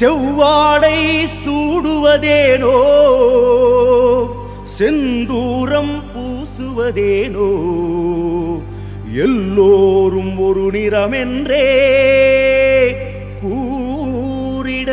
செவ்வாடை சூடுவதேனோ செந்தூரம் பூசுவதேனோ எல்லோரும் ஒரு நிறமென்றே கூறிடத்தானோ.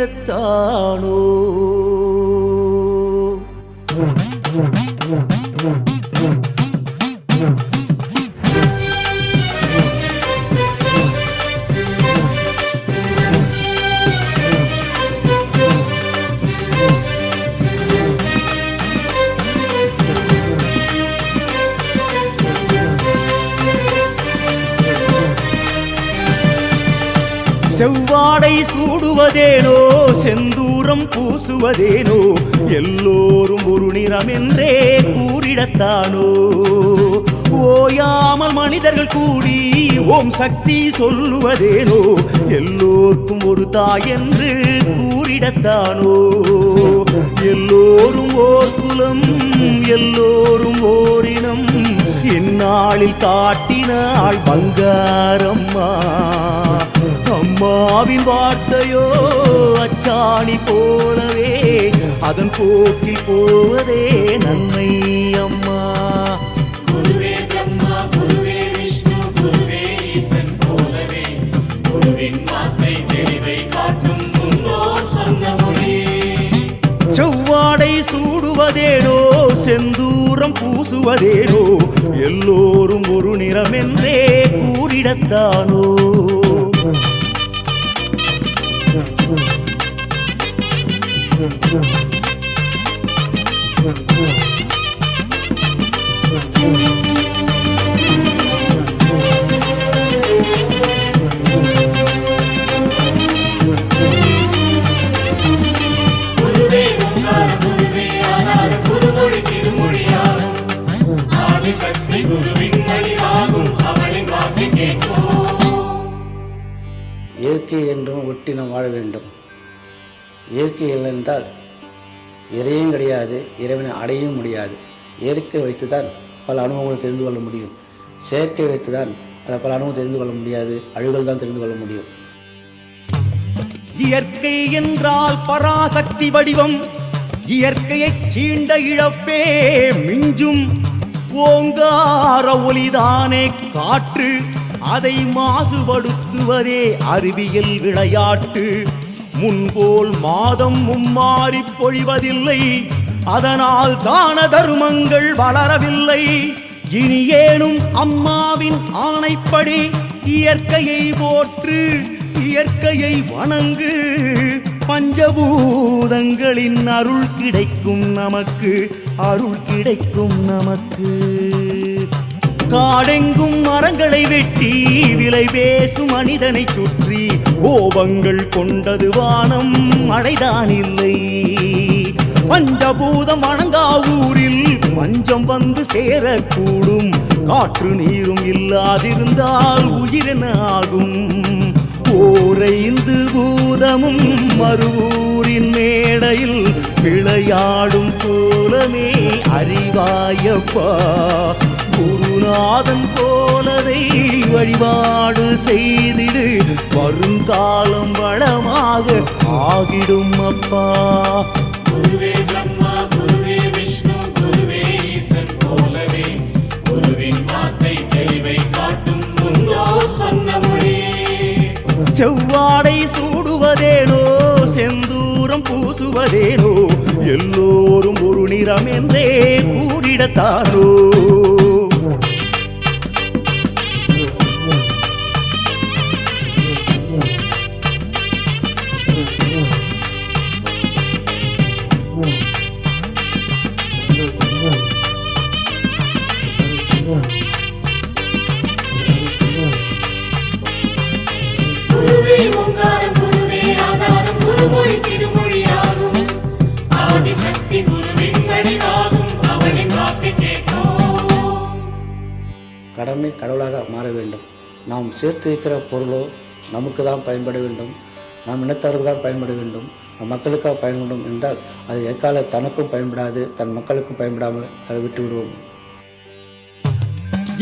செவ்வாடை சூடுவதேனோ செந்தூரம் பூசுவதேனோ எல்லோரும் ஒரு நிறமென்றே கூறிடத்தானோ. ஓயாமல் மனிதர்கள் கூடி ஓம் சக்தி சொல்லுவதேனோ எல்லோருக்கும் ஒரு தாய் என்று கூறிடத்தானோ. எல்லோரும் ஓர் குலம் எல்லோரும் ஓரினம் இந்நாளில் காட்டினாள் பங்காரம்மா. அம்மாவின் வார்த்தையோ அச்சாணி போலவே அதன் போக்கில் போவதே நன்மை அம்மா. குருவே பிரம்மா குருவே விஷ்ணு குருவே ஈசன் போலவே குருவின் வார்த்தை தெளிவை காட்டும் முன்னோர் சொன்ன மொழியே. செவ்வாடை சூடுவதேனோ செந்தூரம் பூசுவதேனோ எல்லோரும் ஒரு நிறமென்றே கூறிடத்தானோ. குருவே ஓங்கார குருவே ஆதார குருமொழி திருமொழியாகும் ஆதிசக்தி குருவின் வழிவாகும் அவளின் வாக்கு கேட்போம். இயற்கை என்றும் ஒட்டி நாம் வாழ வேண்டும். இயற்கை இல்லை என்றால் இறையும் கிடையாது, இறைவனை அடையவும் முடியாது. இயற்கை வைத்துதான் பல அனுபவங்களை தெரிந்து கொள்ள முடியும். செயற்கை வைத்துதான் பல அனுபவம் தெரிந்து கொள்ள முடியாது, அழுகல் தான் தெரிந்து கொள்ள முடியும். இயற்கை என்றால் பராசக்தி வடிவம், இயற்கையை சீண்ட இழப்பே மிஞ்சும். ஓங்கார ஒலிதானே காற்று, அதை மாசுபடுத்துவதே அறிவியல் விளையாட்டு. முன்போல் மாதம் மும்மாறி பொழிவதில்லை, அதனால் தான தருமங்கள் வளரவில்லை. இனியேனும் அம்மாவின் ஆணைப்படி இயற்கையை போற்று, இயற்கையை வணங்கு. பஞ்சபூதங்களின் அருள் கிடைக்கும் நமக்கு, அருள் கிடைக்கும் நமக்கு. காடெங்கும் மரங்களை வெட்டி விலை பேசும் மனிதனை சுற்றி கோபங்கள் கொண்டது வானம் மழைதான் இல்லை. பஞ்சபூதம் வணங்கா ஊரில் பஞ்சம் வந்து சேரக்கூடும். காற்று நீரும் இல்லாதிருந்தால் உயிரென ஆகும். ஓரைந்து பூதமும் மறுவூரின் மேடையில் விளையாடும் கோலமே அறிவாயப்பா. குருநாதன் போலதை வழிபாடு செய்திடு, வருங்காலம் வளமாக ஆகிடும் அப்பா. குருவே பிரம்மா குருவே விஷ்ணு குருவே ஈசன் போலவே குருவின் வார்த்தை தெளிவை காட்டும் முன்னோர் சொன்ன மொழியே. செவ்வாடை சூடுவதேனோ செந்தூரம் பூசுவதேனோ எல்லோரும் ஒரு நிறம் என்றே கூறிடத்தானோ. குருவே ஓங்காரம் குருவே ஆதாரம் குருமொழி திருமொழியாகும் ஆதிசக்தி குருவின் வடிவாகும் அவளின் வாக்கு கேட்போம். கடமை கடவுளாக மாற வேண்டும். நாம் சேர்த்து வைக்கிற பொருளோ நமக்கு தான் பயன்பட வேண்டும், நாம் இனத்தவருக்கு தான் பயன்பட வேண்டும், நம் மக்களுக்காக பயன்படும் என்றால் அது எக்கால தனக்கும் பயன்படாது, தன் மக்களுக்கும் பயன்படாமல் அதை விட்டு விடுவோம்.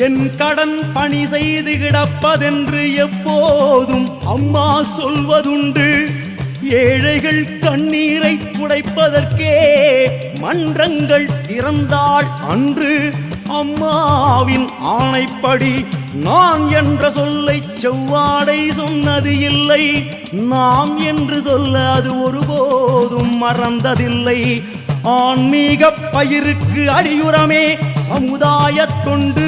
என் கடன் பணி செய்து கிடப்பதென்று எப்போதும் அம்மா சொல்வதுண்டு. ஏழைகள் கண்ணீரை துடைப்பதற்கே மன்றங்கள் திறந்தாள் அன்று அம்மாவின் ஆணைப்படி. நான் என்ற சொல்லை செவ்வாடை சொன்னது இல்லை, நாம் என்று சொல்ல அது ஒருபோதும் மறந்ததில்லை. ஆன்மீக பயிருக்கு அடியுரமே சமுதாய தொண்டு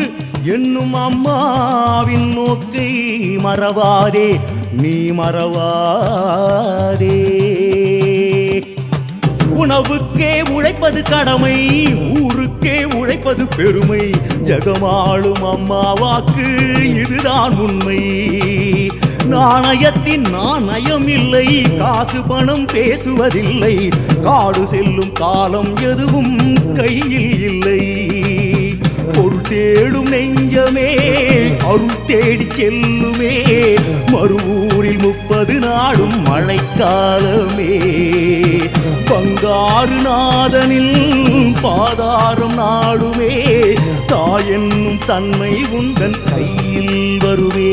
என்னும் அம்மாவின் நோக்கை மறவாதே, நீ மறவாதே. உணவுக்கே உழைப்பது கடமை, ஊருக்கே உழைப்பது பெருமை. ஜெகமாளும் அம்மா வாக்கு இதுதான் உண்மை. நாணயத்தின் நாணயம் இல்லை, காசு பணம் பேசுவதில்லை. காடு செல்லும் காலம் எதுவும் கையில் இல்லை. பொருள் தேடும் நெஞ்சமே அருள் தேடி செல்லுமே. மறுவூரில் 30 நாடும் மழைக்காலமே. பங்காரு நாதனில் பாதாரம் நாடுமே. தாயென்னும் தன்மை உந்தன் கையில் வருமே.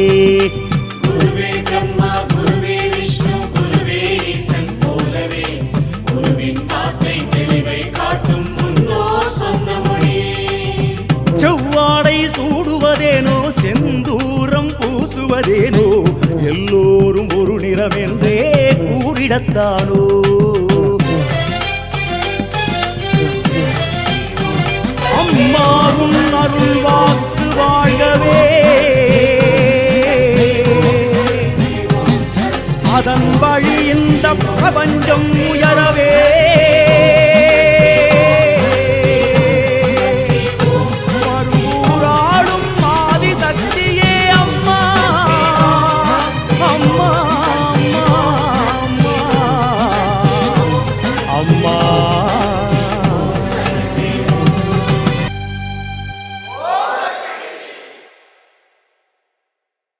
குருவே பிரம்மா குருவே விஷ்ணு குருவே ஈசன் போலவே குருவின் வார்த்தை தெளிவை காட்டும் முன்னோர் சொன்ன மொழி. செவ்வாடை சூடுவதேனோ செந்தூரம் பூசுவதேனோ எல்லோரும் ஒரு நிறம் என்றே கூறிடத்தானோ. அம்மாவும் அருள் வாக்கு வாழ்கவே, அதன் வழி இந்த பிரபஞ்சம் உயரவே.